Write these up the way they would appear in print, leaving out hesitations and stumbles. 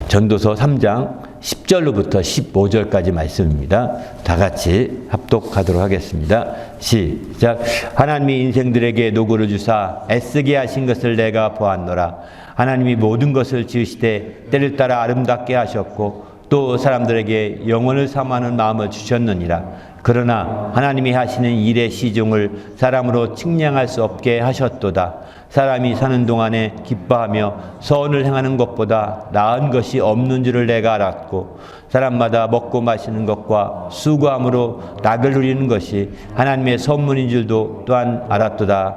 전도서 3장 10절로부터 15절까지 말씀입니다. 다 같이 합독하도록 하겠습니다. 시작. 하나님이 인생들에게 노고를 주사 애쓰게 하신 것을 내가 보았노라. 하나님이 모든 것을 지으시되 때를 따라 아름답게 하셨고 또 사람들에게 영원을 사모하는 마음을 주셨느니라. 그러나 하나님이 하시는 일의 시종을 사람으로 측량할 수 없게 하셨도다. 사람이 사는 동안에 기뻐하며 선을 행하는 것보다 나은 것이 없는 줄을 내가 알았고 사람마다 먹고 마시는 것과 수고함으로 낙을 누리는 것이 하나님의 선물인 줄도 또한 알았도다.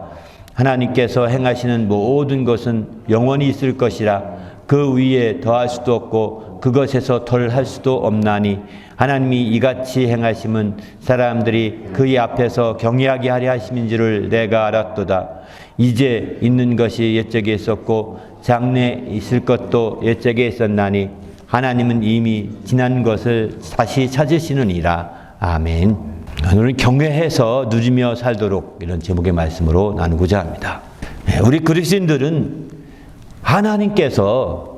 하나님께서 행하시는 모든 것은 영원히 있을 것이라. 그 위에 더할 수도 없고 그것에서 덜 할 수도 없나니 하나님이 이같이 행하심은 사람들이 그의 앞에서 경외하게 하려 하심인 줄을 내가 알았도다. 이제 있는 것이 옛적에 있었고 장래 있을 것도 옛적에 있었나니 하나님은 이미 지난 것을 다시 찾으시느니라. 아멘. 오늘은 경외해서 누리며 살도록 이런 제목의 말씀으로 나누고자 합니다. 우리 그리스도인들은 하나님께서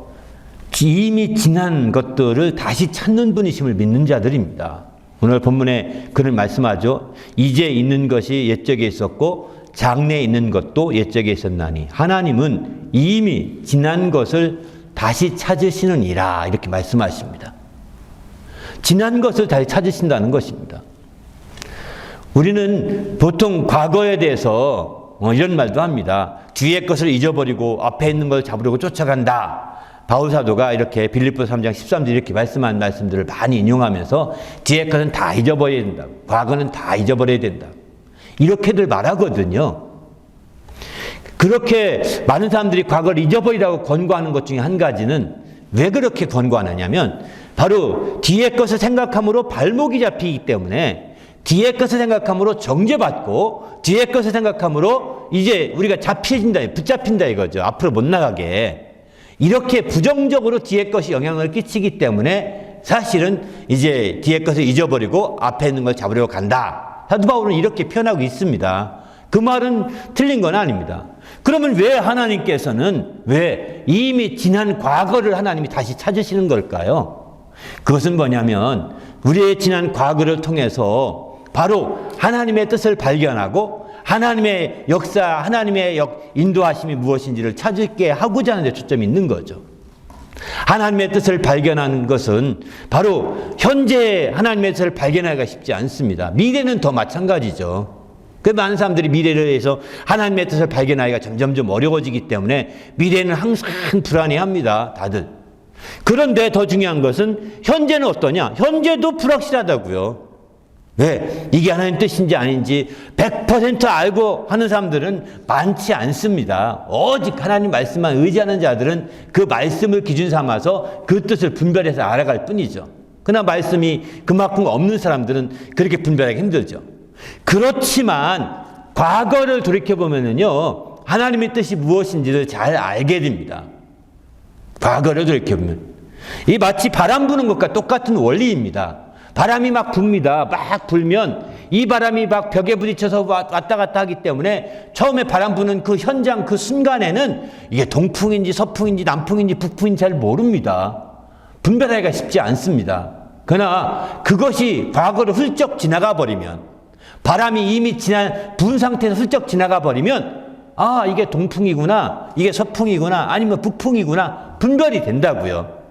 이미 지난 것들을 다시 찾는 분이심을 믿는 자들입니다. 오늘 본문에 그런 말씀하죠. 이제 있는 것이 옛적에 있었고 장래에 있는 것도 옛적에 있었나니 하나님은 이미 지난 것을 다시 찾으시느니라 이렇게 말씀하십니다. 지난 것을 다시 찾으신다는 것입니다. 우리는 보통 과거에 대해서 이런 말도 합니다. 뒤의 것을 잊어버리고 앞에 있는 걸 잡으려고 쫓아간다. 바울 사도가 이렇게 빌립보서 3장 13절 이렇게 말씀한 말씀들을 많이 인용하면서 뒤의 것은 다 잊어버려야 된다. 과거는 다 잊어버려야 된다. 이렇게들 말하거든요. 그렇게 많은 사람들이 과거를 잊어버리라고 권고하는 것 중에 한 가지는 왜 그렇게 권고하느냐면 바로 뒤의 것을 생각함으로 발목이 잡히기 때문에 뒤의 것을 생각함으로 정죄받고 뒤의 것을 생각함으로 이제 우리가 붙잡힌다 이거죠. 앞으로 못 나가게. 이렇게 부정적으로 뒤의 것이 영향을 끼치기 때문에 사실은 이제 뒤의 것을 잊어버리고 앞에 있는 걸 잡으려고 간다. 사도 바울은 이렇게 표현하고 있습니다. 그 말은 틀린 건 아닙니다. 그러면 왜 하나님께서는 왜 이미 지난 과거를 하나님이 다시 찾으시는 걸까요? 그것은 뭐냐면 우리의 지난 과거를 통해서 바로 하나님의 뜻을 발견하고 하나님의 역사, 하나님의 인도하심이 무엇인지를 찾게 하고자 하는 데 초점이 있는 거죠. 하나님의 뜻을 발견하는 것은 바로 현재 하나님의 뜻을 발견하기가 쉽지 않습니다. 미래는 더 마찬가지죠. 그 많은 사람들이 미래를 위해서 하나님의 뜻을 발견하기가 점점 어려워지기 때문에 미래는 항상 불안해합니다. 다들. 그런데 더 중요한 것은 현재는 어떠냐? 현재도 불확실하다고요. 왜? 이게 하나님 뜻인지 아닌지 100% 알고 하는 사람들은 많지 않습니다. 오직 하나님 말씀만 의지하는 자들은 그 말씀을 기준 삼아서 그 뜻을 분별해서 알아갈 뿐이죠. 그러나 말씀이 그만큼 없는 사람들은 그렇게 분별하기 힘들죠. 그렇지만 과거를 돌이켜보면요 하나님의 뜻이 무엇인지를 잘 알게 됩니다. 과거를 돌이켜보면 이 마치 바람 부는 것과 똑같은 원리입니다. 바람이 막 붑니다. 막 불면 이 바람이 막 벽에 부딪혀서 왔다 갔다 하기 때문에 처음에 바람 부는 그 현장 그 순간에는 이게 동풍인지 서풍인지 남풍인지 북풍인지 잘 모릅니다. 분별하기가 쉽지 않습니다. 그러나 그것이 과거를 훌쩍 지나가 버리면 바람이 이미 분 상태에서 훌쩍 지나가 버리면 아 이게 동풍이구나 이게 서풍이구나 아니면 북풍이구나 분별이 된다고요.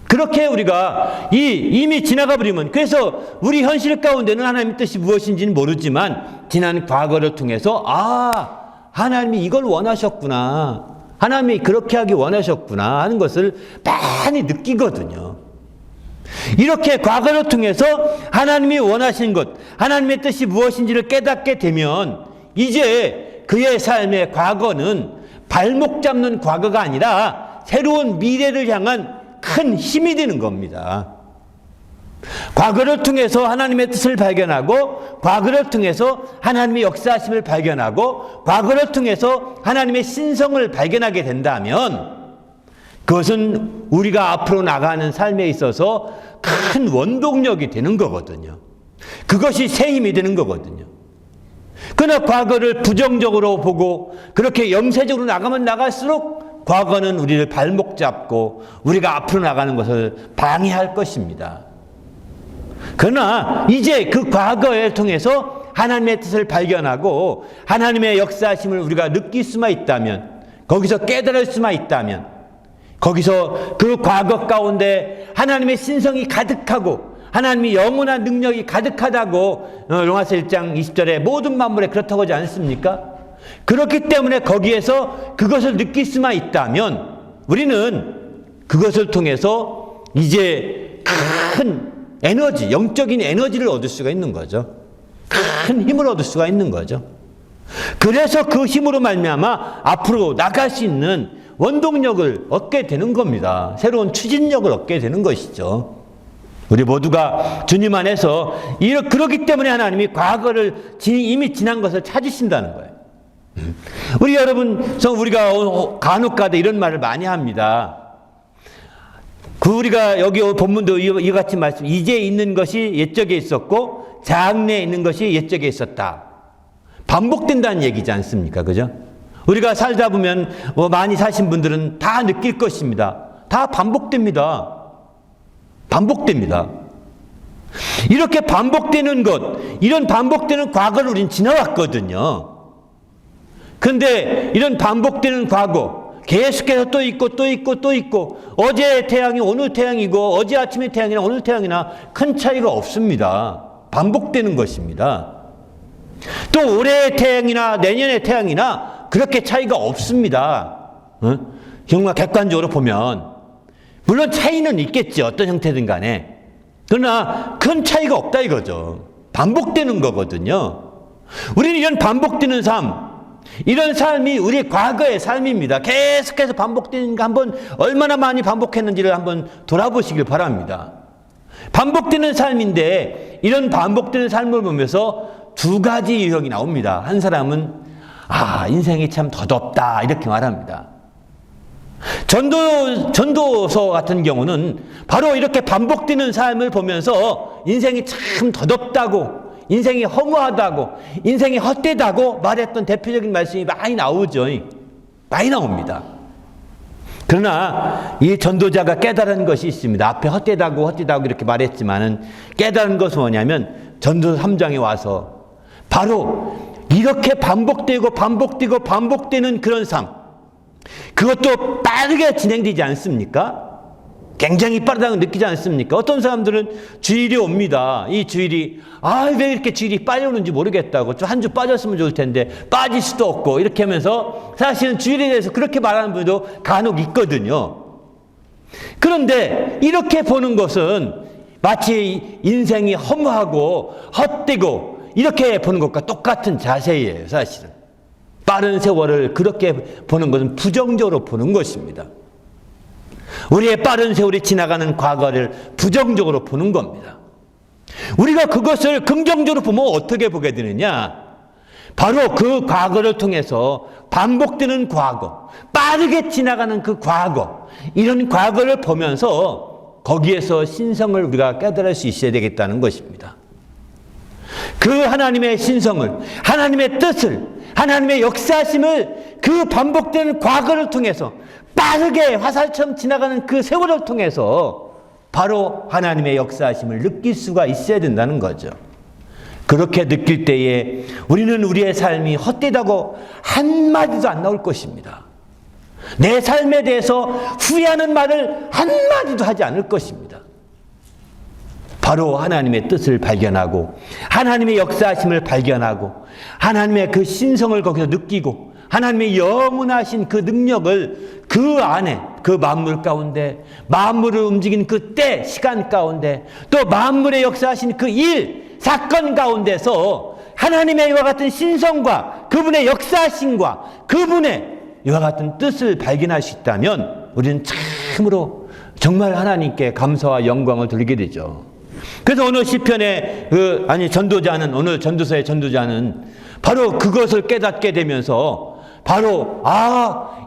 그렇게 우리가 이미 지나가 버리면 그래서 우리 현실 가운데는 하나님의 뜻이 무엇인지는 모르지만 지난 과거를 통해서 아 하나님이 이걸 원하셨구나 하나님이 그렇게 하기 원하셨구나 하는 것을 많이 느끼거든요. 이렇게 과거를 통해서 하나님이 원하신 것 하나님의 뜻이 무엇인지를 깨닫게 되면 이제 그의 삶의 과거는 발목 잡는 과거가 아니라 새로운 미래를 향한 큰 힘이 되는 겁니다. 과거를 통해서 하나님의 뜻을 발견하고 과거를 통해서 하나님의 역사하심을 발견하고 과거를 통해서 하나님의 신성을 발견하게 된다면 그것은 우리가 앞으로 나가는 삶에 있어서 큰 원동력이 되는 거거든요. 그것이 새 힘이 되는 거거든요. 그러나 과거를 부정적으로 보고 그렇게 염세적으로 나가면 나갈수록 과거는 우리를 발목 잡고 우리가 앞으로 나가는 것을 방해할 것입니다. 그러나 이제 그 과거를 통해서 하나님의 뜻을 발견하고 하나님의 역사하심을 우리가 느낄 수만 있다면, 거기서 깨달을 수만 있다면, 거기서 그 과거 가운데 하나님의 신성이 가득하고 하나님의 영원한 능력이 가득하다고 로마서 1장 20절에 모든 만물에 그렇다고 하지 않습니까? 그렇기 때문에 거기에서 그것을 느낄 수만 있다면 우리는 그것을 통해서 이제 큰 에너지, 영적인 에너지를 얻을 수가 있는 거죠. 큰 힘을 얻을 수가 있는 거죠. 그래서 그 힘으로 말미암아 앞으로 나갈 수 있는 원동력을 얻게 되는 겁니다. 새로운 추진력을 얻게 되는 것이죠. 우리 모두가 주님 안에서 그렇기 때문에 하나님이 과거를 이미 지난 것을 찾으신다는 거예요. 우리 여러분, 우리가 간혹가다 이런 말을 많이 합니다. 우리가 여기 본문도 이와 같이 말씀, 이제 있는 것이 옛적에 있었고 장래에 있는 것이 옛적에 있었다. 반복된다는 얘기지 않습니까? 그죠? 우리가 살다 보면 많이 사신 분들은 다 느낄 것입니다. 다 반복됩니다. 반복됩니다. 이렇게 반복되는 것, 이런 반복되는 과거를 우리는 지나왔거든요. 그런데 이런 반복되는 과거, 계속해서 또 있고 또 있고 또 있고, 어제의 태양이 오늘 태양이고 어제 아침의 태양이나 오늘 태양이나 큰 차이가 없습니다. 반복되는 것입니다. 또 올해의 태양이나 내년의 태양이나 그렇게 차이가 없습니다. 정말 객관적으로 보면 물론 차이는 있겠지, 어떤 형태든 간에. 그러나 큰 차이가 없다 이거죠. 반복되는 거거든요. 우리는 이런 반복되는 삶, 이런 삶이 우리의 과거의 삶입니다. 계속해서 반복되는 거 한번 얼마나 많이 반복했는지를 한번 돌아보시길 바랍니다. 반복되는 삶인데 이런 반복되는 삶을 보면서 두 가지 유형이 나옵니다. 한 사람은 인생이 참 더덥다 이렇게 말합니다. 전도서 같은 경우는 바로 이렇게 반복되는 삶을 보면서 인생이 참 더덥다고, 인생이 허무하다고, 인생이 헛되다고 말했던 대표적인 말씀이 많이 나오죠. 많이 나옵니다. 그러나 이 전도자가 깨달은 것이 있습니다. 앞에 헛되다고 이렇게 말했지만은 깨달은 것은 뭐냐면 전도서 3장에 와서 바로 이렇게 반복되는 그런 삶, 그것도 빠르게 진행되지 않습니까? 굉장히 빠르다고 느끼지 않습니까? 어떤 사람들은 주일이 옵니다. 이 주일이 왜 이렇게 주일이 빨리 오는지 모르겠다고, 좀 한 주 빠졌으면 좋을 텐데 빠질 수도 없고 이렇게 하면서 사실은 주일에 대해서 그렇게 말하는 분도 간혹 있거든요. 그런데 이렇게 보는 것은 마치 인생이 허무하고 헛되고 이렇게 보는 것과 똑같은 자세예요. 사실은 빠른 세월을 그렇게 보는 것은 부정적으로 보는 것입니다. 우리의 빠른 세월이 지나가는 과거를 부정적으로 보는 겁니다. 우리가 그것을 긍정적으로 보면 어떻게 보게 되느냐? 바로 그 과거를 통해서 반복되는 과거, 빠르게 지나가는 그 과거, 이런 과거를 보면서 거기에서 신성을 우리가 깨달을 수 있어야 되겠다는 것입니다. 그 하나님의 신성을, 하나님의 뜻을, 하나님의 역사심을 그 반복되는 과거를 통해서 빠르게 화살처럼 지나가는 그 세월을 통해서 바로 하나님의 역사심을 느낄 수가 있어야 된다는 거죠. 그렇게 느낄 때에 우리는 우리의 삶이 헛되다고 한마디도 안 나올 것입니다. 내 삶에 대해서 후회하는 말을 한마디도 하지 않을 것입니다. 바로 하나님의 뜻을 발견하고 하나님의 역사심을 발견하고 하나님의 그 신성을 거기서 느끼고 하나님의 영원하신 그 능력을 그 안에, 그 만물 가운데, 만물을 움직이는 그 때, 시간 가운데, 또 만물의 역사하신 그 일, 사건 가운데서 하나님의 이와 같은 신성과 그분의 역사심과 그분의 이와 같은 뜻을 발견할 수 있다면 우리는 참으로 정말 하나님께 감사와 영광을 돌리게 되죠. 그래서 오늘 시편의 오늘 전도서의 전도자는 바로 그것을 깨닫게 되면서 바로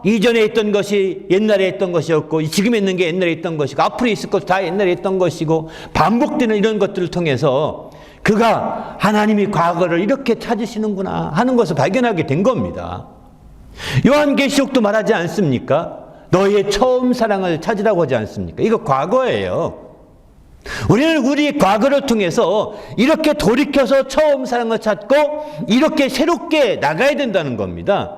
이전에 있던 것이 옛날에 있던 것이었고 지금 있는 게 옛날에 있던 것이고 앞으로 있을 것도 다 옛날에 있던 것이고 반복되는 이런 것들을 통해서 그가 하나님이 과거를 이렇게 찾으시는구나 하는 것을 발견하게 된 겁니다. 요한계시록도 말하지 않습니까? 너의 처음 사랑을 찾으라고 하지 않습니까? 이거 과거예요. 우리는 우리 과거를 통해서 이렇게 돌이켜서 처음 사랑을 찾고 이렇게 새롭게 나가야 된다는 겁니다.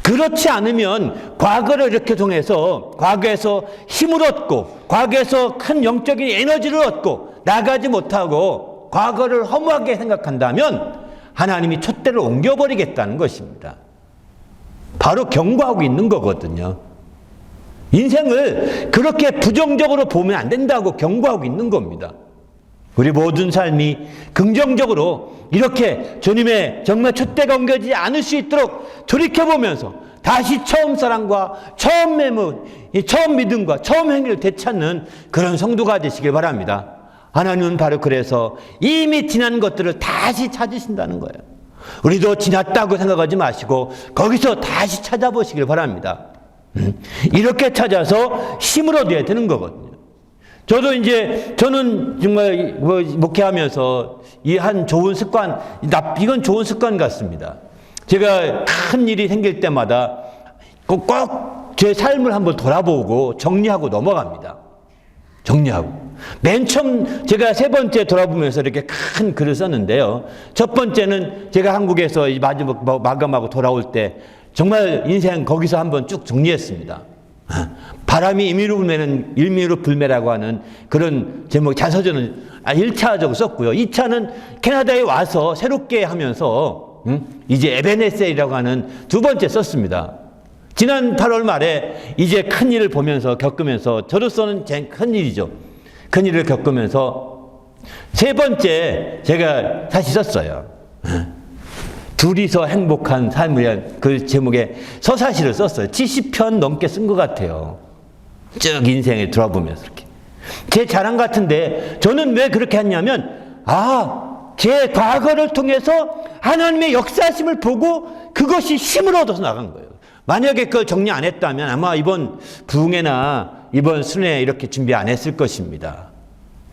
그렇지 않으면 과거를 이렇게 통해서 과거에서 힘을 얻고 과거에서 큰 영적인 에너지를 얻고 나가지 못하고 과거를 허무하게 생각한다면 하나님이 촛대를 옮겨버리겠다는 것입니다. 바로 경고하고 있는 거거든요. 인생을 그렇게 부정적으로 보면 안 된다고 경고하고 있는 겁니다. 우리 모든 삶이 긍정적으로 이렇게 주님의 정말 촛대가 옮겨지지 않을 수 있도록 돌이켜보면서 다시 처음 사랑과 처음 매물, 처음 믿음과 처음 행위를 되찾는 그런 성도가 되시길 바랍니다. 하나님은 바로 그래서 이미 지난 것들을 다시 찾으신다는 거예요. 우리도 지났다고 생각하지 마시고 거기서 다시 찾아보시길 바랍니다. 이렇게 찾아서 힘을 얻어야 되는 거거든요. 저는 정말 목회하면서 이 한 좋은 습관, 이건 좋은 습관 같습니다. 제가 큰 일이 생길 때마다 꼭 제 삶을 한번 돌아보고 정리하고 넘어갑니다. 정리하고. 맨 처음 제가 세 번째 돌아보면서 이렇게 큰 글을 썼는데요. 첫 번째는 제가 한국에서 마지막 마감하고 돌아올 때 정말 인생 거기서 한번 쭉 정리했습니다. 바람이 임의로 불매라고 하는 그런 제목 자서전을 1차적으로 썼고요. 2차는 캐나다에 와서 새롭게 하면서 이제 에베네셀이라고 하는 두 번째 썼습니다. 지난 8월 말에 이제 큰 일을 보면서 겪으면서 저로서는 큰 일이죠. 큰 일을 겪으면서 세 번째 제가 다시 썼어요. 둘이서 행복한 삶을 그 제목에 서사시를 썼어요. 70편 넘게 쓴 것 같아요. 쭉 인생에 돌아보면서 이렇게. 제 자랑 같은데 저는 왜 그렇게 했냐면 제 과거를 통해서 하나님의 역사심을 보고 그것이 힘을 얻어서 나간 거예요. 만약에 그걸 정리 안 했다면 아마 이번 부흥회나 이번 순회 이렇게 준비 안 했을 것입니다.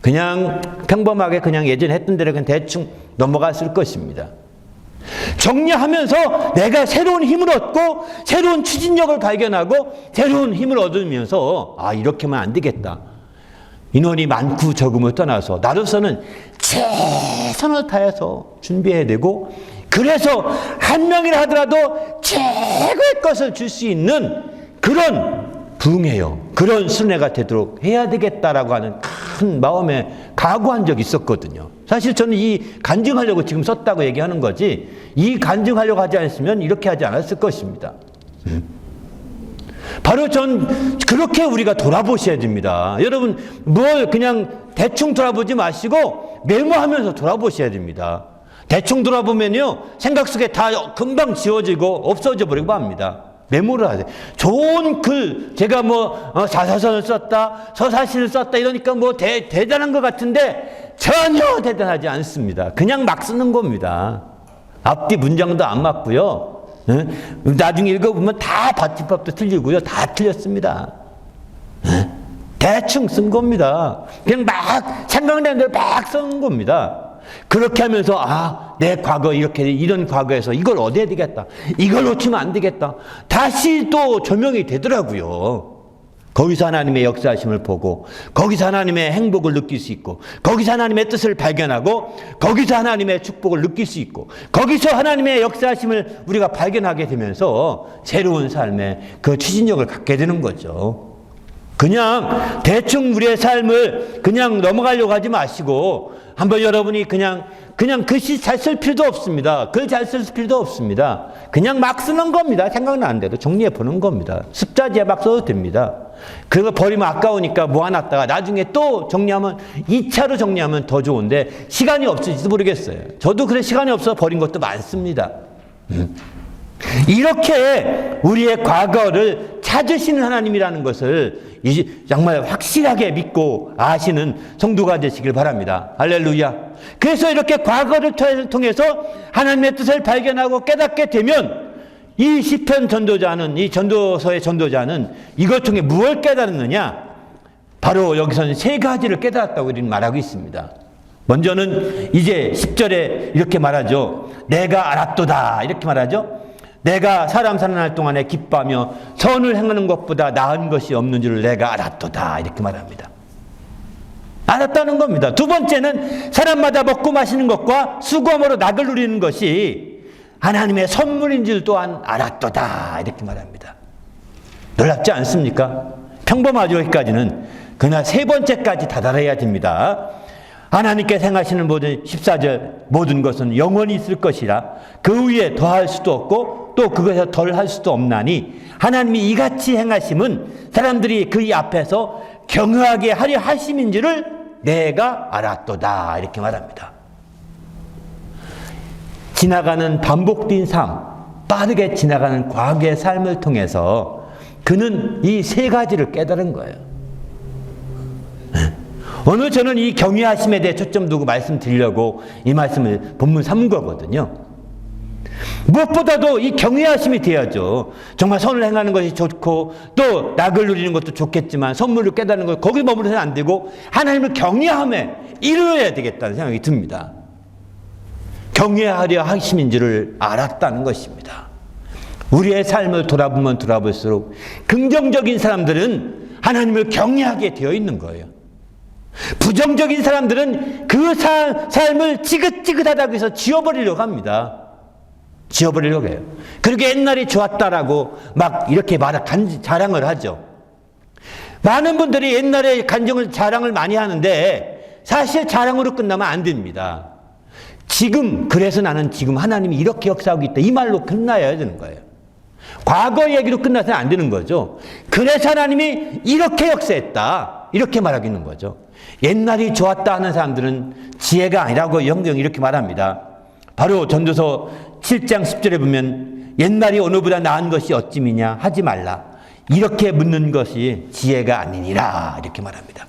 그냥 평범하게 그냥 예전에 했던 대로 그냥 대충 넘어갔을 것입니다. 정리하면서 내가 새로운 힘을 얻고 새로운 추진력을 발견하고 새로운 힘을 얻으면서 이렇게 하면 안 되겠다. 인원이 많고 적음을 떠나서 나로서는 최선을 다해서 준비해야 되고 그래서 한 명이라 하더라도 최고의 것을 줄 수 있는 그런 부흥회요. 그런 순회가 되도록 해야 되겠다라고 하는 큰 마음에 각오한 적이 있었거든요. 사실 저는 이 간증하려고 지금 썼다고 얘기하는 거지 이 간증하려고 하지 않았으면 이렇게 하지 않았을 것입니다. 바로 전 그렇게 우리가 돌아보셔야 됩니다. 여러분 뭘 그냥 대충 돌아보지 마시고 메모하면서 돌아보셔야 됩니다. 대충 돌아보면요 생각 속에 다 금방 지워지고 없어져 버리고 합니다. 메모를 하세요. 좋은 글, 제가 자서전을 썼다, 서사시를 썼다 이러니까 대단한 것 같은데 전혀 대단하지 않습니다. 그냥 막 쓰는 겁니다. 앞뒤 문장도 안 맞고요. 나중에 읽어보면 다 받침법도 틀리고요. 다 틀렸습니다. 대충 쓴 겁니다. 그냥 막 생각나는 대로 막 쓰는 겁니다. 그렇게 하면서 내 과거 이런 과거에서 이걸 얻어야 되겠다. 이걸 놓치면 안 되겠다. 다시 또 조명이 되더라고요. 거기서 하나님의 역사하심을 보고 거기서 하나님의 행복을 느낄 수 있고 거기서 하나님의 뜻을 발견하고 거기서 하나님의 축복을 느낄 수 있고 거기서 하나님의 역사하심을 우리가 발견하게 되면서 새로운 삶의 그 추진력을 갖게 되는 거죠. 그냥 대충 우리의 삶을 그냥 넘어가려고 하지 마시고 한번 여러분이 그냥 글씨 잘 쓸 필요도 없습니다. 글 잘 쓸 필요도 없습니다. 그냥 막 쓰는 겁니다. 생각나는 대로 정리해 보는 겁니다. 습자지에 막 써도 됩니다. 그거 버리면 아까우니까 모아놨다가 나중에 또 정리하면 2차로 정리하면 더 좋은데 시간이 없을지도 모르겠어요. 저도 그래 시간이 없어서 버린 것도 많습니다. 이렇게 우리의 과거를 찾으시는 하나님이라는 것을 정말 확실하게 믿고 아시는 성도가 되시길 바랍니다. 할렐루야. 그래서 이렇게 과거를 통해서 하나님의 뜻을 발견하고 깨닫게 되면 이 시편 전도자는, 이 전도서의 전도자는 이것 중에 무엇을 깨달았느냐? 바로 여기서는 세 가지를 깨달았다고 우리는 말하고 있습니다. 먼저는 이제 10절에 이렇게 말하죠. 내가 알았도다. 이렇게 말하죠. 내가 사람 살아날 동안에 기뻐하며 선을 행하는 것보다 나은 것이 없는 줄을 내가 알았도다. 이렇게 말합니다. 알았다는 겁니다. 두 번째는 사람마다 먹고 마시는 것과 수고함으로 낙을 누리는 것이 하나님의 선물인 줄 또한 알았도다. 이렇게 말합니다. 놀랍지 않습니까? 평범하죠, 여기까지는. 그러나 세 번째까지 다다라야 됩니다. 하나님께서 행하시는 모든 14절 모든 것은 영원히 있을 것이라 그 위에 더할 수도 없고 또 그것에서 덜할 수도 없나니 하나님이 이같이 행하심은 사람들이 그의 앞에서 경외하게 하려 하심인지를 내가 알았도다. 이렇게 말합니다. 지나가는 반복된 삶, 빠르게 지나가는 과거의 삶을 통해서 그는 이 세 가지를 깨달은 거예요. 오늘 저는 이 경외하심에 대해 초점 두고 말씀드리려고 이 말씀을 본문 삼은 거거든요. 무엇보다도 이 경외하심이 돼야죠. 정말 선을 행하는 것이 좋고 또 낙을 누리는 것도 좋겠지만 선물을 깨닫는 것 거기 머무르서는 안 되고 하나님을 경외함에 이루어야 되겠다는 생각이 듭니다. 경외하려 하심인 줄을 알았다는 것입니다. 우리의 삶을 돌아보면 돌아볼수록 긍정적인 사람들은 하나님을 경외하게 되어 있는 거예요. 부정적인 사람들은 그 삶을 지긋지긋하다고 해서 지워버리려고 합니다. 지워버리려고 해요. 그리고 옛날이 좋았다라고 막 이렇게 자랑을 하죠. 많은 분들이 옛날에 자랑을 많이 하는데 사실 자랑으로 끝나면 안 됩니다. 그래서 나는 지금 하나님이 이렇게 역사하고 있다. 이 말로 끝나야 되는 거예요. 과거 얘기로 끝나서는 안 되는 거죠. 그래서 하나님이 이렇게 역사했다. 이렇게 말하기는 거죠. 옛날이 좋았다 하는 사람들은 지혜가 아니라고 성경이 이렇게 말합니다. 바로 전도서 7장 10절에 보면 옛날이 오늘보다 나은 것이 어찌미냐 하지 말라. 이렇게 묻는 것이 지혜가 아니니라. 이렇게 말합니다.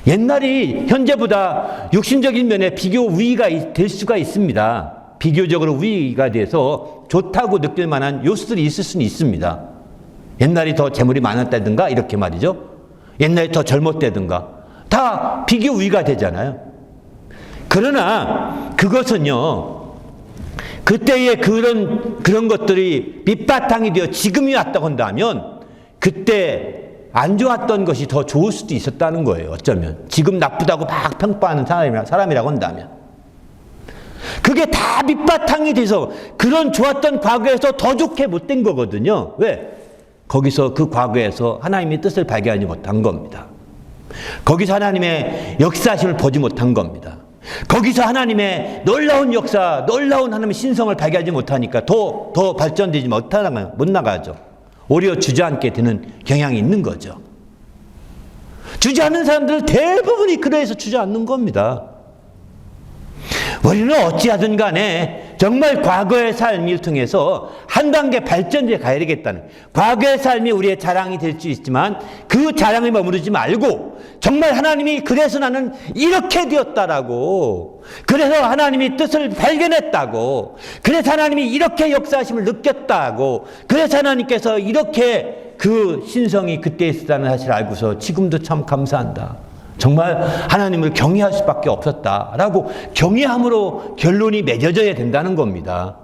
옛날이 현재보다 육신적인 면에 비교 우위가 될 수가 있습니다. 비교적으로 우위가 돼서 좋다고 느낄 만한 요소들이 있을 수는 있습니다. 옛날이 더 재물이 많았다든가 이렇게 말이죠. 옛날이 더 젊었다든가 다 비교 우위가 되잖아요. 그러나 그것은요, 그때의 그런 것들이 밑바탕이 되어 지금이 왔다고 한다면 그때 안 좋았던 것이 더 좋을 수도 있었다는 거예요. 어쩌면 지금 나쁘다고 막 평가하는 사람이라고 한다면 그게 다 밑바탕이 돼서 그런 좋았던 과거에서 더 좋게 못 된 거거든요. 왜? 거기서 그 과거에서 하나님의 뜻을 발견하지 못한 겁니다. 거기서 하나님의 역사심을 보지 못한 겁니다. 거기서 하나님의 놀라운 역사, 놀라운 하나님의 신성을 발견하지 못하니까 더 발전되지 못 나가죠. 오히려 주저앉게 되는 경향이 있는 거죠. 주저앉는 사람들 대부분이 그래서 주저앉는 겁니다. 우리는 어찌하든 간에 정말 과거의 삶을 통해서 한 단계 발전해 가야 되겠다는, 과거의 삶이 우리의 자랑이 될 수 있지만 그 자랑에 머무르지 말고 정말 하나님이 그래서 나는 이렇게 되었다라고, 그래서 하나님이 뜻을 발견했다고, 그래서 하나님이 이렇게 역사하심을 느꼈다고, 그래서 하나님께서 이렇게 그 신성이 그때 있었다는 사실을 알고서 지금도 참 감사한다, 정말 하나님을 경외할 수밖에 없었다라고 경외함으로 결론이 맺어져야 된다는 겁니다.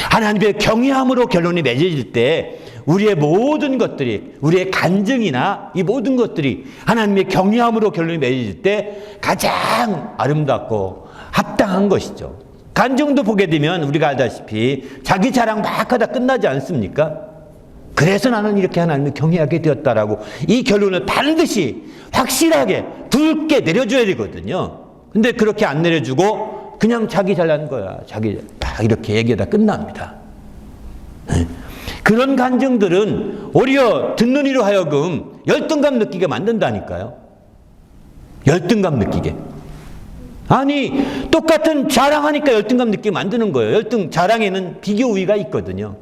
하나님의 경외함으로 결론이 맺어질 때 우리의 모든 것들이, 우리의 간증이나 이 모든 것들이 하나님의 경외함으로 결론이 맺어질 때 가장 아름답고 합당한 것이죠. 간증도 보게 되면 우리가 알다시피 자기 자랑 막 하다 끝나지 않습니까? 그래서 나는 이렇게 하나님을 경외하게 되었다라고 이 결론을 반드시 확실하게 굵게 내려줘야 되거든요. 근데 그렇게 안 내려주고 그냥 자기 잘난 거야, 자기 막 이렇게 얘기하다 끝납니다. 그런 간증들은 오히려 듣는 이로 하여금 열등감 느끼게 만든다니까요. 열등감 느끼게. 아니, 똑같은 자랑하니까 열등감 느끼게 만드는 거예요. 자랑에는 비교 우위가 있거든요.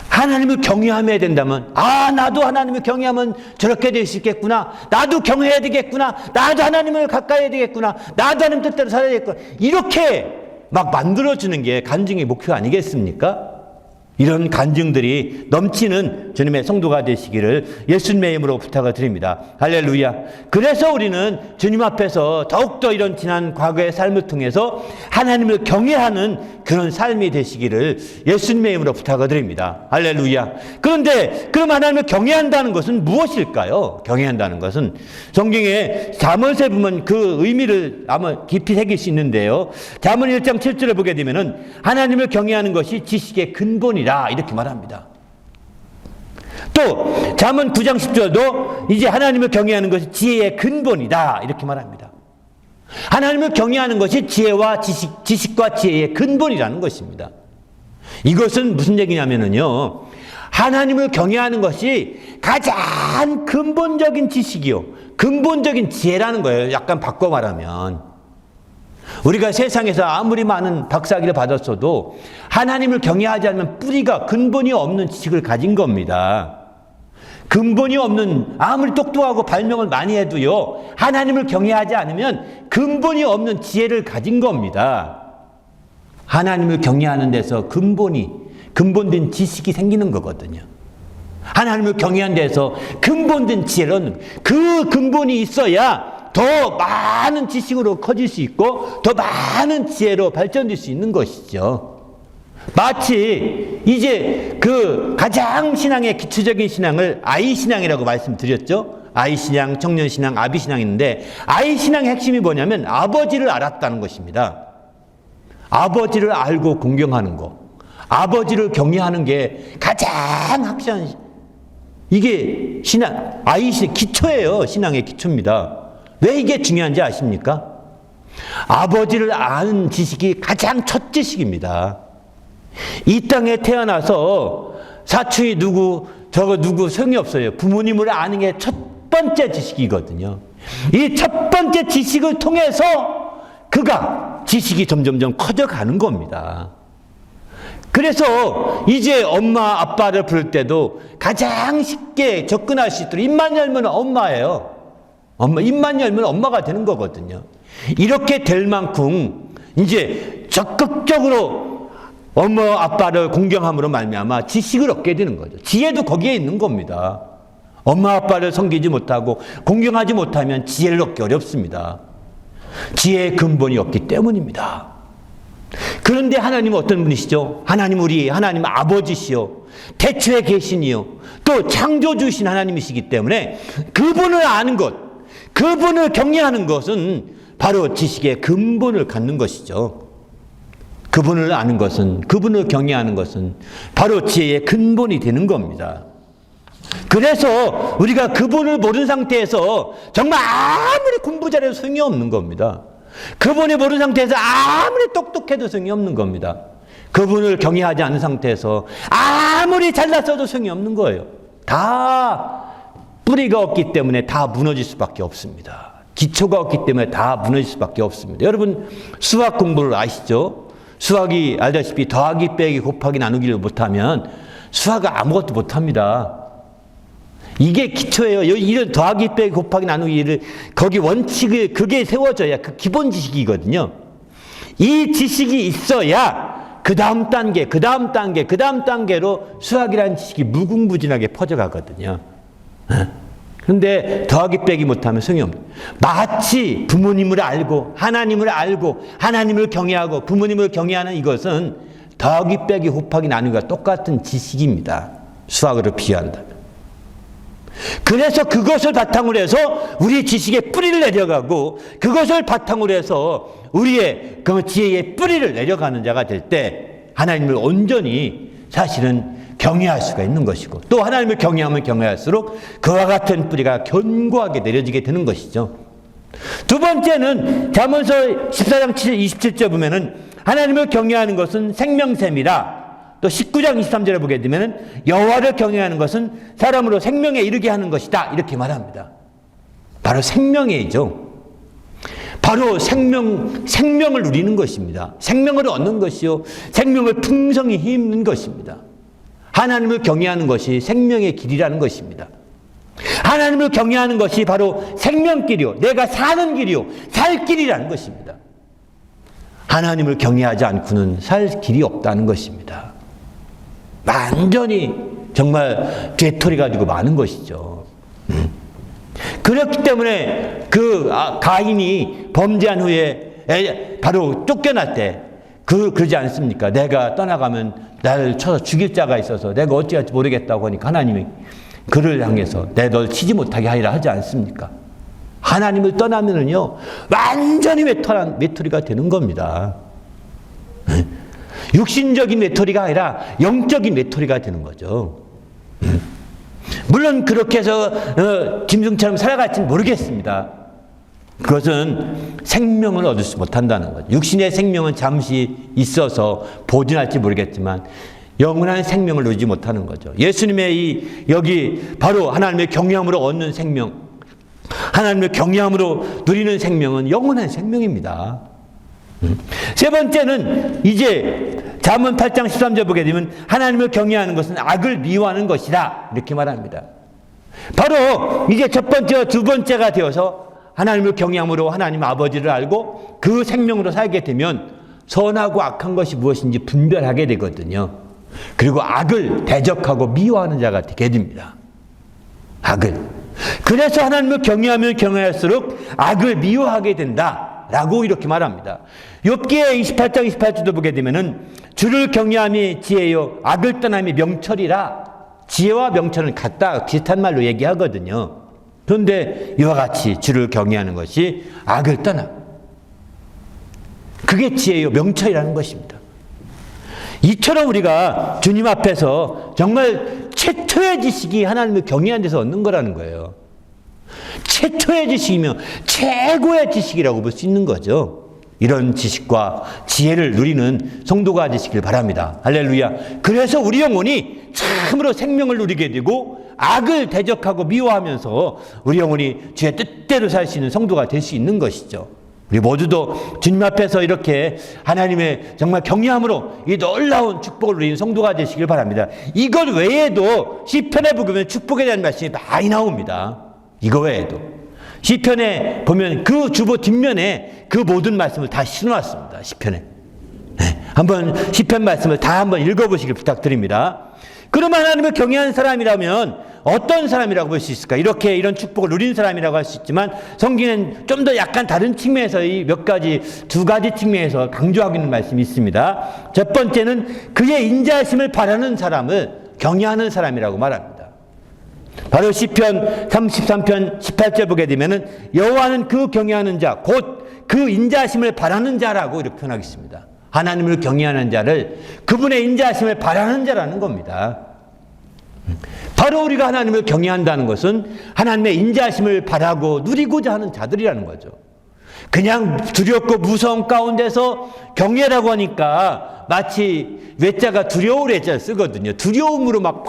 하나님을 경외해야 된다면, 나도 하나님을 경외하면 저렇게 될 수 있겠구나, 나도 경외해야 되겠구나, 나도 하나님을 가까이 해야 되겠구나, 나도 하나님 뜻대로 살아야 되겠구나, 이렇게 막 만들어주는 게 간증의 목표 아니겠습니까? 이런 간증들이 넘치는 주님의 성도가 되시기를 예수님의 이름으로 부탁을 드립니다. 할렐루야. 그래서 우리는 주님 앞에서 더욱더 이런 지난 과거의 삶을 통해서 하나님을 경외하는 그런 삶이 되시기를 예수님의 이름으로 부탁을 드립니다. 할렐루야. 그런데 그럼 하나님을 경외한다는 것은 무엇일까요? 경외한다는 것은 성경에 잠언서에 보면 그 의미를 아마 깊이 새길 수 있는데요. 잠언 1장 7절을 보게 되면은 하나님을 경외하는 것이 지식의 근본이라 이렇게 말합니다. 또 잠언 9장 10절도 이제 하나님을 경외하는 것이 지혜의 근본이다 이렇게 말합니다. 하나님을 경외하는 것이 지혜와 지식과 지혜의 근본이라는 것입니다. 이것은 무슨 얘기냐면요, 하나님을 경외하는 것이 가장 근본적인 지식이요, 근본적인 지혜라는 거예요. 약간 바꿔 말하면 우리가 세상에서 아무리 많은 박사학위를 받았어도 하나님을 경외하지 않으면 뿌리가 근본이 없는 지식을 가진 겁니다. 근본이 없는, 아무리 똑똑하고 발명을 많이 해도요, 하나님을 경외하지 않으면 근본이 없는 지혜를 가진 겁니다. 하나님을 경외하는 데서 근본된 지식이 생기는 거거든요. 하나님을 경외하는 데서 근본된 지혜는 그 근본이 있어야 더 많은 지식으로 커질 수 있고 더 많은 지혜로 발전될 수 있는 것이죠. 마치 이제 그 가장 신앙의 기초적인 신앙을 아이신앙이라고 말씀드렸죠. 아이신앙, 청년신앙, 아비신앙이 있는데 아이신앙의 핵심이 뭐냐면 아버지를 알았다는 것입니다. 아버지를 알고 공경하는 것, 아버지를 경외하는 게 가장 확실한, 이게 신앙, 아이신앙 기초예요. 신앙의 기초입니다. 왜 이게 중요한지 아십니까? 아버지를 아는 지식이 가장 첫 지식입니다. 이 땅에 태어나서 사촌이 누구, 저거 누구 소용이 없어요. 부모님을 아는 게 첫 번째 지식이거든요. 이 첫 번째 지식을 통해서 그가 지식이 점점점 커져가는 겁니다. 그래서 이제 엄마, 아빠를 부를 때도 가장 쉽게 접근할 수 있도록 입만 열면 엄마예요. 입만 열면 엄마가 되는 거거든요. 이렇게 될 만큼 이제 적극적으로 엄마 아빠를 공경함으로 말미암아 지식을 얻게 되는 거죠. 지혜도 거기에 있는 겁니다. 엄마 아빠를 섬기지 못하고 공경하지 못하면 지혜를 얻기 어렵습니다. 지혜의 근본이 없기 때문입니다. 그런데 하나님은 어떤 분이시죠? 하나님 아버지시요, 태초에 계시니요, 또 창조주신 하나님이시기 때문에 그분을 아는 것, 그분을 경외하는 것은 바로 지식의 근본을 갖는 것이죠. 그분을 아는 것은, 그분을 경외하는 것은 바로 지혜의 근본이 되는 겁니다. 그래서 우리가 그분을 모르는 상태에서 정말 아무리 공부 잘해도 소용이 없는 겁니다. 그분을 모르는 상태에서 아무리 똑똑해도 소용이 없는 겁니다. 그분을 경외하지 않은 상태에서 아무리 잘났어도 소용이 없는 거예요. 다 뿌리가 없기 때문에 다 무너질 수밖에 없습니다. 기초가 없기 때문에 다 무너질 수밖에 없습니다. 여러분 수학 공부를 아시죠? 수학이 알다시피 더하기 빼기 곱하기 나누기를 못하면 수학을 아무것도 못합니다. 이게 기초예요. 이런 더하기 빼기 곱하기 나누기를 거기 원칙을 그게 세워져야 그 기본 지식이거든요. 이 지식이 있어야 그 다음 단계로 수학이라는 지식이 무궁무진하게 퍼져가거든요. 그런데 더하기 빼기 못하면 소용이 없는, 마치 부모님을 알고 하나님을 알고 하나님을 경외하고 부모님을 경외하는 이것은 더하기 빼기 곱하기 나누기가 똑같은 지식입니다. 수학으로 비유한다면. 그래서 그것을 바탕으로 해서 우리 지식의 뿌리를 내려가고 그것을 바탕으로 해서 우리의 그 지혜의 뿌리를 내려가는 자가 될 때 하나님을 온전히 사실은 경외할 수가 있는 것이고, 또 하나님을 경외하면 경외할수록 그와 같은 뿌리가 견고하게 내려지게 되는 것이죠. 두 번째는 잠언서 14장 27절 보면은 하나님을 경외하는 것은 생명샘이라, 또 19장 23절에 보게 되면은 여호와를 경외하는 것은 사람으로 생명에 이르게 하는 것이다 이렇게 말합니다. 바로 생명이죠. 바로 생명을 누리는 것입니다. 생명을 얻는 것이요, 생명을 풍성히 힘는 것입니다. 하나님을 경외하는 것이 생명의 길이라는 것입니다. 하나님을 경외하는 것이 바로 생명길이요, 내가 사는 길이요, 살 길이라는 것입니다. 하나님을 경외하지 않고는 살 길이 없다는 것입니다. 완전히 정말 되토리 가지고 많은 것이죠. 그렇기 때문에 그 가인이 범죄한 후에 바로 쫓겨날 때 그러지 않습니까? 내가 떠나가면 나를 쳐서 죽일 자가 있어서 내가 어찌할지 모르겠다고 하니까 하나님이 그를 향해서 내 널 치지 못하게 하리라 하지 않습니까? 하나님을 떠나면은요 완전히 외톨이가 되는 겁니다. 육신적인 외톨이가 아니라 영적인 외톨이가 되는 거죠. 물론 그렇게 해서 짐승처럼 살아갈지는 모르겠습니다. 그것은 생명을 얻을 수 못한다는 거죠. 육신의 생명은 잠시 있어서 보존할지 모르겠지만 영원한 생명을 누리지 못하는 거죠. 예수님의 여기 바로 하나님의 경외함으로 얻는 생명, 하나님의 경외함으로 누리는 생명은 영원한 생명입니다. 세 번째는 이제 잠언 8장 13절 보게 되면 하나님을 경외하는 것은 악을 미워하는 것이다 이렇게 말합니다. 바로 이제 첫 번째와 두 번째가 되어서 하나님을 경외함으로 하나님 아버지를 알고 그 생명으로 살게 되면 선하고 악한 것이 무엇인지 분별하게 되거든요. 그리고 악을 대적하고 미워하는 자가 되게 됩니다. 악을. 그래서 하나님을 경외하면 경외할수록 악을 미워하게 된다라고 이렇게 말합니다. 욥기의 28장 28절도 보게 되면은 주를 경외함이 지혜요 악을 떠남이 명철이라. 지혜와 명철은 같다 비슷한 말로 얘기하거든요. 그런데 이와 같이 주를 경외하는 것이 악을 떠나. 그게 지혜요 명철이라는 것입니다. 이처럼 우리가 주님 앞에서 정말 최초의 지식이 하나님을 경외하는 데서 얻는 거라는 거예요. 최초의 지식이며 최고의 지식이라고 볼 수 있는 거죠. 이런 지식과 지혜를 누리는 성도가 되시길 바랍니다. 할렐루야. 그래서 우리 영혼이 참으로 생명을 누리게 되고 악을 대적하고 미워하면서 우리 영혼이 주의 뜻대로 살 수 있는 성도가 될 수 있는 것이죠. 우리 모두도 주님 앞에서 이렇게 하나님의 정말 경외함으로 이 놀라운 축복을 누리는 성도가 되시길 바랍니다. 이것 외에도 시편에 보면 축복에 대한 말씀이 많이 나옵니다. 이거 외에도 시편에 보면 그 주보 뒷면에 그 모든 말씀을 다 실어놨습니다. 시편에. 네, 한번 시편 말씀을 다 한번 읽어보시길 부탁드립니다. 그러면 하나님을 경외하는 사람이라면 어떤 사람이라고 볼 수 있을까? 이렇게 이런 축복을 누린 사람이라고 할 수 있지만 성경은 좀 더 약간 다른 측면에서 이 두 가지 측면에서 강조하고 있는 말씀이 있습니다. 첫 번째는 그의 인자하심을 바라는 사람을 경외하는 사람이라고 말합니다. 바로 시편 33편 18절 보게 되면은 여호와는 그 경외하는 자 곧 그 인자하심을 바라는 자라고 이렇게 표현하겠습니다. 하나님을 경외하는 자를 그분의 인자하심을 바라는 자라는 겁니다. 바로 우리가 하나님을 경외한다는 것은 하나님의 인자하심을 바라고 누리고자 하는 자들이라는 거죠. 그냥 두렵고 무서운 가운데서 경외라고 하니까 마치 외자가 두려울 외자를 쓰거든요. 두려움으로 막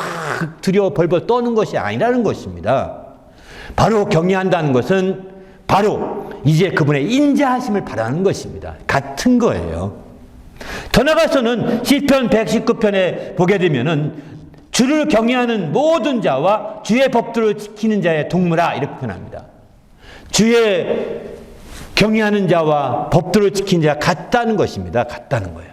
두려워 벌벌 떠는 것이 아니라는 것입니다. 바로 경외한다는 것은 바로 이제 그분의 인자하심을 바라는 것입니다. 같은 거예요. 더 나아가서는 시편 119편에 보게 되면은 주를 경외하는 모든 자와 주의 법도를 지키는 자의 동무라 이렇게 표현합니다. 주의 경외하는 자와 법도를 지키는 자가 같다는 것입니다. 같다는 거예요.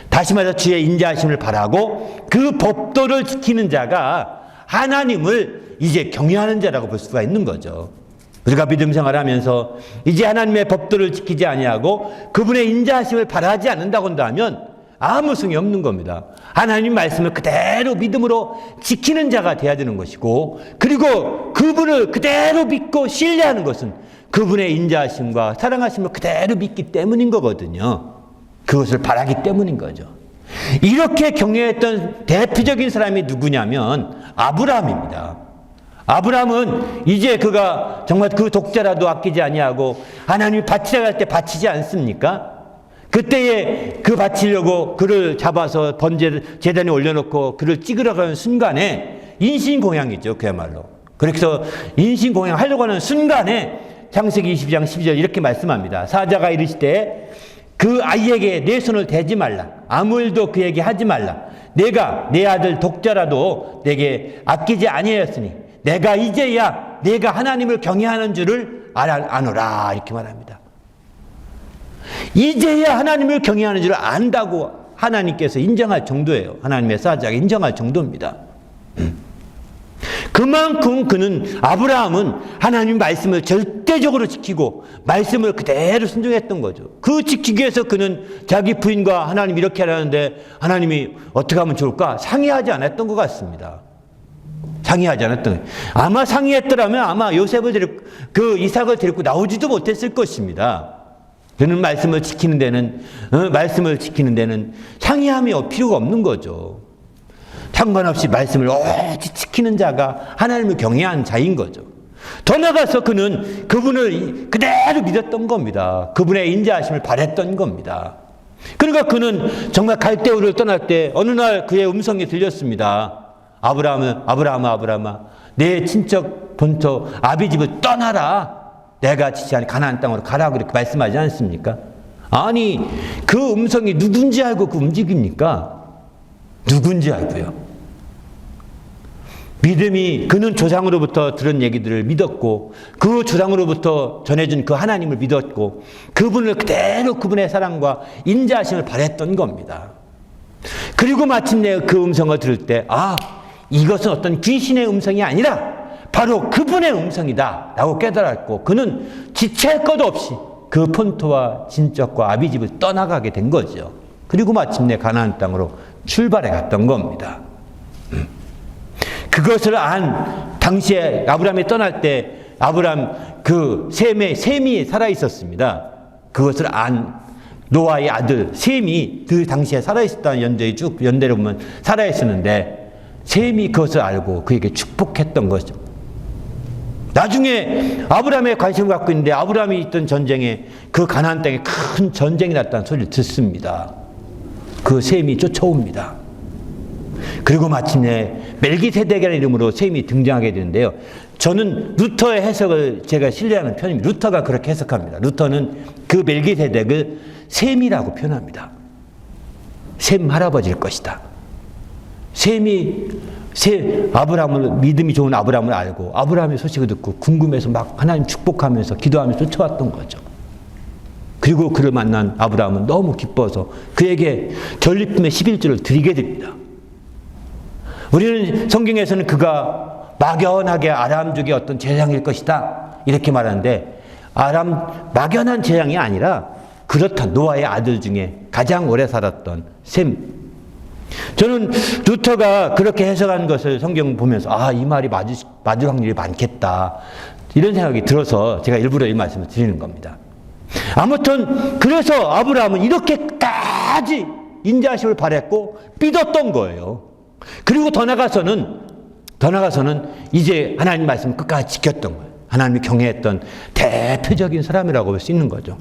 다시 말해서 주의 인자하심을 바라고 그 법도를 지키는 자가 하나님을 이제 경외하는 자라고 볼 수가 있는 거죠. 우리가 믿음 생활하면서 이제 하나님의 법도를 지키지 아니하고 그분의 인자하심을 바라지 않는다고 한다면 아무 소용이 없는 겁니다. 하나님 말씀을 그대로 믿음으로 지키는 자가 돼야 되는 것이고 그리고 그분을 그대로 믿고 신뢰하는 것은 그분의 인자하심과 사랑하심을 그대로 믿기 때문인 거거든요. 그것을 바라기 때문인 거죠. 이렇게 경외했던 대표적인 사람이 누구냐면 아브라함입니다. 아브라함은 이제 그가 정말 그 독자라도 아끼지 아니하고 하나님이 바치라고 할 때 바치지 않습니까? 그때에 그 바치려고 그를 잡아서 제단에 올려놓고 그를 찍으러 가는 순간에 인신공양이죠. 그야말로. 그래서 인신공양하려고 하는 순간에 창세기 22장 12절 이렇게 말씀합니다. 사자가 이르시되 그 아이에게 내 손을 대지 말라. 아무 일도 그에게 하지 말라. 내가 내 아들 독자라도 내게 아끼지 아니하였으니 내가 이제야 내가 하나님을 경외하는 줄을 아노라 이렇게 말합니다. 이제야 하나님을 경외하는 줄을 안다고 하나님께서 인정할 정도예요. 하나님의 사자가 인정할 정도입니다. 그만큼 아브라함은 하나님 말씀을 절대적으로 지키고 말씀을 그대로 순종했던 거죠. 그 지키기 위해서 그는 자기 부인과 하나님 이렇게 하라는데 하나님이 어떻게 하면 좋을까? 상의하지 않았던 것 같습니다. 상의하지 않았던 거예요. 아마 상의했더라면 아마 요셉을 데리고 이삭을 데리고 나오지도 못했을 것입니다. 그는 말씀을 지키는 데는 상의함이 필요가 없는 거죠. 상관없이 말씀을 오직 지키는 자가 하나님을 경외하는 자인 거죠. 더 나아가서 그는 그분을 그대로 믿었던 겁니다. 그분의 인자하심을 바랬던 겁니다. 그러니까 그는 정말 갈대우를 떠날 때 어느 날 그의 음성이 들렸습니다. 아브라함아, 내 친척 본토 아비집을 떠나라. 내가 지시한 가나안 땅으로 가라고 이렇게 말씀하지 않습니까? 아니, 그 음성이 누군지 알고 그 움직입니까? 누군지 알고요. 믿음이, 그는 조상으로부터 들은 얘기들을 믿었고, 그 조상으로부터 전해준 그 하나님을 믿었고, 그분을 그대로 그분의 사랑과 인자하심을 바랬던 겁니다. 그리고 마침내 그 음성을 들을 때, 이것은 어떤 귀신의 음성이 아니라 바로 그분의 음성이다 라고 깨달았고, 그는 지체할 것 없이 그 본토와 친척과 아비집을 떠나가게 된 거죠. 그리고 마침내 가나안 땅으로 출발해 갔던 겁니다. 그것을 당시에 아브라함이 떠날 때 아브라함 셈이 살아 있었습니다. 그것을 노아의 아들 셈이 그 당시에 살아 있었다는 연대로 보면 살아 있었는데, 셈이 그것을 알고 그에게 축복했던 거죠. 나중에 아브라함에 관심을 갖고 있는데 아브라함이 있던 전쟁에 그 가나안 땅에 큰 전쟁이 났다는 소리를 듣습니다. 그 셈이 쫓아옵니다. 그리고 마침내 멜기세덱이라는 이름으로 셈이 등장하게 되는데요. 저는 루터의 해석을 제가 신뢰하는 편입니다. 루터가 그렇게 해석합니다. 루터는 그 멜기세덱을 셈이라고 표현합니다. 셈 할아버지일 것이다. 아브라함을, 믿음이 좋은 아브라함을 알고 아브라함의 소식을 듣고 궁금해서 막 하나님 축복하면서 기도하면서 쫓아왔던 거죠. 그리고 그를 만난 아브라함은 너무 기뻐서 그에게 전리품의 11조를 드리게 됩니다. 우리는 성경에서는 그가 막연하게 아람족의 어떤 제사장일 것이다 이렇게 말하는데, 막연한 제사장이 아니라 그렇다. 노아의 아들 중에 가장 오래 살았던 셈. 저는 루터가 그렇게 해석한 것을 성경 보면서 이 말이 맞을 확률이 많겠다 이런 생각이 들어서 제가 일부러 이 말씀을 드리는 겁니다. 아무튼 그래서 아브라함은 이렇게까지 인자하심을 바랬고 믿었던 거예요. 그리고 더 나가서는 이제 하나님 말씀을 끝까지 지켰던 거예요. 하나님을 경외했던 대표적인 사람이라고 볼 수 있는 거죠.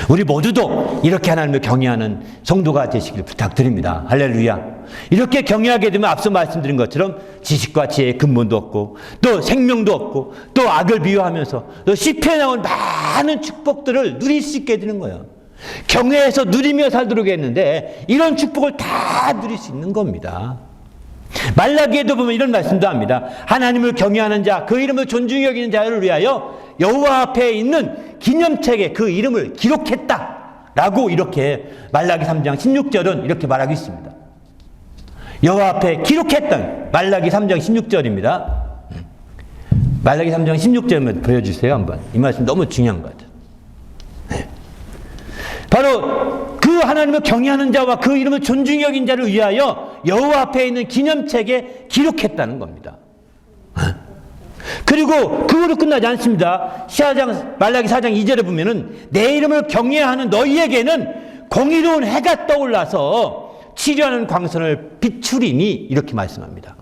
우리 모두도 이렇게 하나님을 경외하는 성도가 되시길 부탁드립니다. 할렐루야. 이렇게 경외하게 되면 앞서 말씀드린 것처럼 지식과 지혜의 근본도 없고 또 생명도 없고 또 악을 미워하면서 또 시편에 나온 많은 축복들을 누릴 수 있게 되는 거예요. 경외해서 누리며 살도록 했는데 이런 축복을 다 누릴 수 있는 겁니다. 말라기에도 보면 이런 말씀도 합니다. 하나님을 경외하는 자, 그 이름을 존중히 여기는 자를 위하여 여호와 앞에 있는 기념책에 그 이름을 기록했다 라고 이렇게 말라기 3장 16절은 이렇게 말하고 있습니다. 여호와 앞에 기록했던 말라기 3장 16절입니다. 말라기 3장 16절만 보여주세요. 한번. 이 말씀 너무 중요한 것 같아요. 바로 그 하나님을 경외하는 자와 그 이름을 존중히 여긴 자를 위하여 여호와 앞에 있는 기념책에 기록했다는 겁니다. 그리고 그거로 끝나지 않습니다. 말라기 4장 2절에 보면은 내 이름을 경외하는 너희에게는 공의로운 해가 떠올라서 치료하는 광선을 비추리니 이렇게 말씀합니다.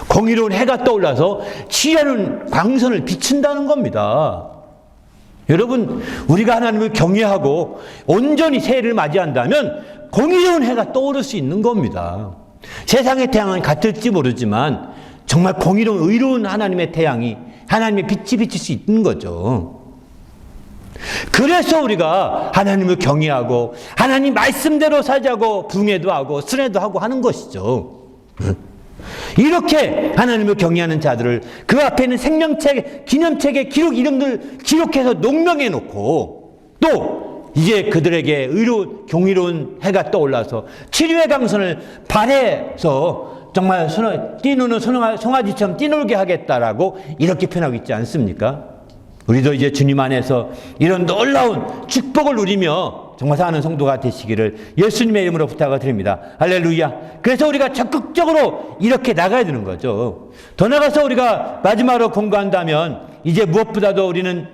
공의로운 해가 떠올라서 치료하는 광선을 비춘다는 겁니다. 여러분, 우리가 하나님을 경외하고 온전히 새해를 맞이한다면 공의로운 해가 떠오를 수 있는 겁니다. 세상의 태양은 같을지 모르지만 정말 공의로운 의로운 하나님의 태양이, 하나님의 빛이 비칠 수 있는 거죠. 그래서 우리가 하나님을 경외하고 하나님 말씀대로 살자고 붕해도 하고 순회도 하고 하는 것이죠. 이렇게 하나님을 경외하는 자들을 그 앞에 있는 생명책, 기념책에 이름들 기록해서 농명해 놓고 또 이제 그들에게 경이로운 해가 떠올라서 치료의 강선을 발해서 정말 뛰노는 송아지처럼 뛰놀게 하겠다라고 이렇게 표현하고 있지 않습니까? 우리도 이제 주님 안에서 이런 놀라운 축복을 누리며 정말 사는 성도가 되시기를 예수님의 이름으로 부탁을 드립니다. 할렐루야. 그래서 우리가 적극적으로 이렇게 나가야 되는 거죠. 더 나가서 우리가 마지막으로 공부한다면 이제 무엇보다도 우리는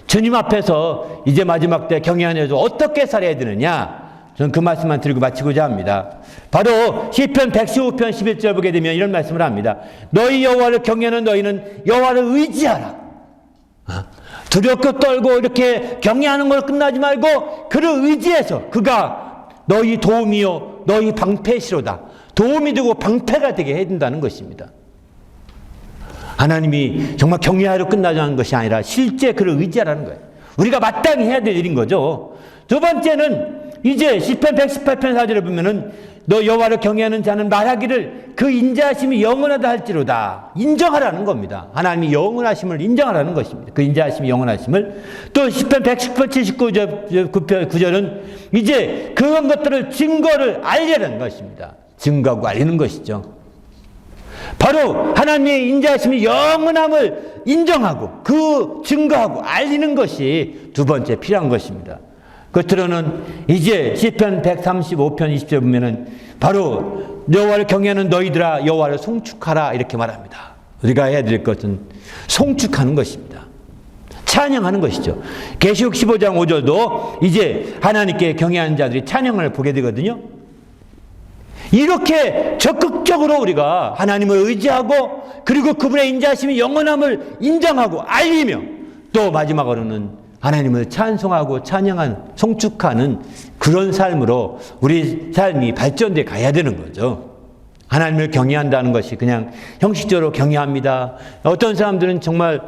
주님 앞에서 이제 마지막 때 경외하면서 어떻게 살아야 되느냐, 저는 그 말씀만 드리고 마치고자 합니다. 바로 시편 115편 11절 보게 되면 이런 말씀을 합니다. 너희 여호와를 경외하는 너희는 여호와를 의지하라. 두렵고 떨고 이렇게 경외하는 걸 끝나지 말고 그를 의지해서 그가 너희 도움이요 너희 방패시로다. 도움이 되고 방패가 되게 해야 된다는 것입니다. 하나님이 정말 경외하려 끝나자는 것이 아니라 실제 그를 의지하라는 거예요. 우리가 마땅히 해야 될 일인 거죠. 두 번째는 이제 시편 118편 4절에 보면은 너 여호와를 경외하는 자는 말하기를 그 인자하심이 영원하다 할지로다. 인정하라는 겁니다. 하나님이 영원하심을 인정하라는 것입니다. 그 인자하심이 영원하심을. 또 시편 119편 9절은 이제 그런 것들을 증거를 알려는 것입니다. 증거하고 알리는 것이죠. 바로 하나님의 인자하심이 영원함을 인정하고 그 증거하고 알리는 것이 두 번째 필요한 것입니다. 끝으로는 이제 시편 135편 20절 보면은 바로 여호와를 경외하는 너희들아 여호와를 송축하라 이렇게 말합니다. 우리가 해야 될 것은 송축하는 것입니다. 찬양하는 것이죠. 계시록 15장 5절도 이제 하나님께 경외하는 자들이 찬양을 보게 되거든요. 이렇게 적극적으로 우리가 하나님을 의지하고 그리고 그분의 인자하심이 영원함을 인정하고 알리며 또 마지막으로는 하나님을 찬송하고 찬양하는 송축하는 그런 삶으로 우리 삶이 발전돼 가야 되는 거죠. 하나님을 경외한다는 것이 그냥 형식적으로 경외합니다. 어떤 사람들은 정말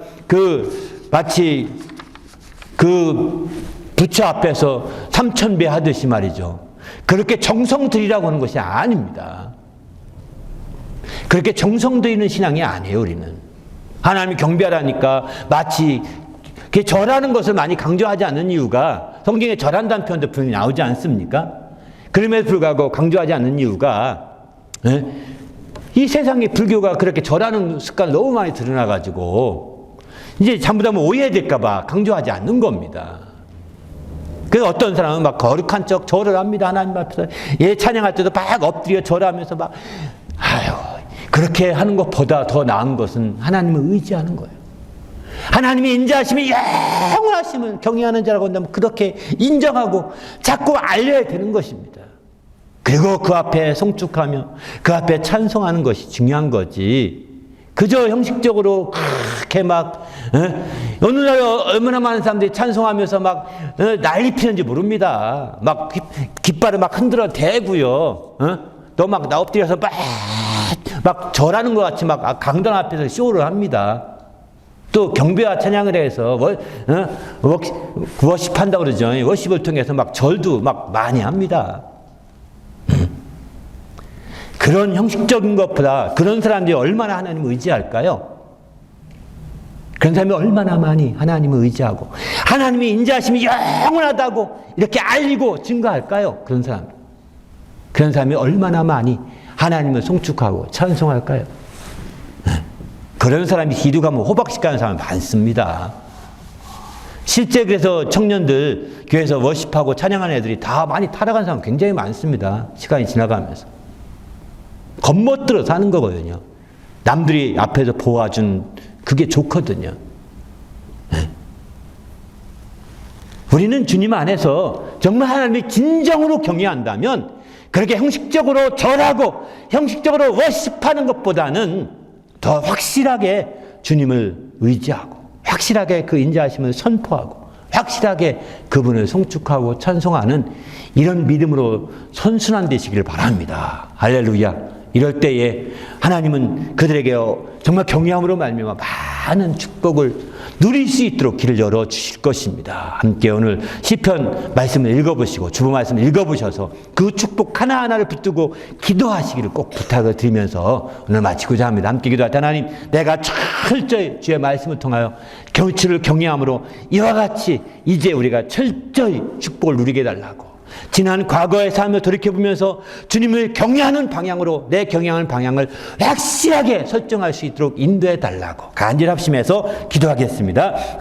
마치 그 부처 앞에서 3000배 하듯이 말이죠. 그렇게 정성 들이라고 하는 것이 아닙니다. 그렇게 정성 들이는 신앙이 아니에요. 우리는 하나님을 경배하라니까 마치 절하는 것을 많이 강조하지 않는 이유가 성경에 절한다는 표현도 분명히 나오지 않습니까? 그럼에도 불구하고 강조하지 않는 이유가 이 세상에 불교가 그렇게 절하는 습관이 너무 많이 드러나가지고 이제 잘못하면 오해될까 봐 강조하지 않는 겁니다. 그래서 어떤 사람은 막 거룩한 척 절을 합니다. 하나님 앞에서 찬양할 때도 막 엎드려 절하면서 막 그렇게 하는 것보다 더 나은 것은 하나님을 의지하는 거예요. 하나님의 인자하심이 영원하심을 경외하는 자라고 한다면 그렇게 인정하고 자꾸 알려야 되는 것입니다. 그리고 그 앞에 송축하며 그 앞에 찬송하는 것이 중요한 거지. 그저 형식적으로 그렇게 오늘날 얼마나 많은 사람들이 찬송하면서 난리 피는지 모릅니다. 깃발을 흔들어 대고요. 또 나 엎드려서 막 절하는 것 같이 강단 앞에서 쇼를 합니다. 또 경배와 찬양을 해서 워십한다고 그러죠. 워십을 통해서 절도 많이 합니다. 그런 형식적인 것보다 그런 사람들이 얼마나 하나님을 의지할까요? 그런 사람이 얼마나 많이 하나님을 의지하고 하나님의 인자하심이 영원하다고 이렇게 알리고 증거할까요? 그런 사람이 얼마나 많이 하나님을 송축하고 찬송할까요? 그런 사람이 기도가면 호박씩 가는 사람이 많습니다. 실제 그래서 청년들 교회에서 워십하고 찬양하는 애들이 다 많이 타락한 사람 굉장히 많습니다. 시간이 지나가면서. 겉멋들어 사는 거거든요. 남들이 앞에서 보아준 그게 좋거든요. 우리는 주님 안에서 정말 하나님을 진정으로 경외한다면 그렇게 형식적으로 절하고 형식적으로 워십하는 것보다는 더 확실하게 주님을 의지하고 확실하게 그 인자하심을 선포하고 확실하게 그분을 송축하고 찬송하는 이런 믿음으로 선순환 되시기를 바랍니다. 할렐루야. 이럴 때에 하나님은 그들에게 정말 경외함으로 말미암아 많은 축복을 누릴 수 있도록 길을 열어주실 것입니다. 함께 오늘 시편 말씀을 읽어보시고 주보 말씀을 읽어보셔서 그 축복 하나하나를 붙들고 기도하시기를 꼭 부탁을 드리면서 오늘 마치고자 합니다. 함께 기도할 때 하나님, 내가 철저히 주의 말씀을 통하여 주를 경외함으로 이와 같이 이제 우리가 철저히 축복을 누리게 해달라고, 지난 과거의 삶을 돌이켜보면서 주님을 경외하는 방향으로 내 경외하는 방향을 확실하게 설정할 수 있도록 인도해 달라고 간절히 합심해서 기도하겠습니다.